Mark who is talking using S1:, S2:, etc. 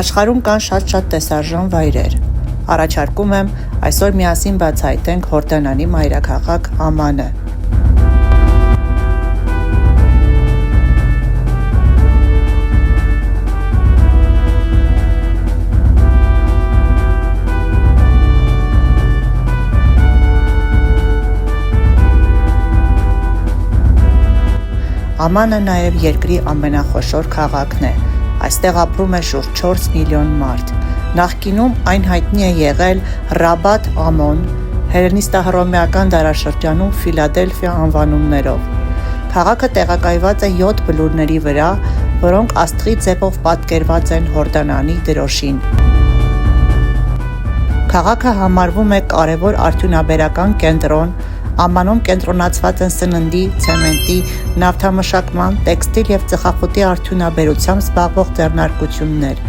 S1: Աշխարհում կան շատ տեսարժան վայրեր։ Առաջարկում եմ այսօր միասին բացահայտենք Հորդանանի մայրաքաղաք Ամանը։ Ամանը նաև երկրի ամենախոշոր քաղաքն է։ Այստեղ ապրում է շուրջ 4 միլիոն մարդ։ Նախկինում այն հայտնի է եղել Ռաբաթ Ամոն, հելլենիստահռոմեական դարաշրջանում Ֆիլադելֆիա անվանումներով։ Քաղաքը տեղակայված է 7 բլուրների վրա, որոնք աստղի ձևով պատկերված են Հորդանանի դրոշին։ Քաղաքը համարվում է կարևոր արդյունաբերական կենտրոն։ Ամանում կենտրոնացված են սննդի, ցեմենտի, նավթամշակման, տեքստիլ և ծխախոտի արդյունաբերությամբ զբաղվող ձեռնարկություններ։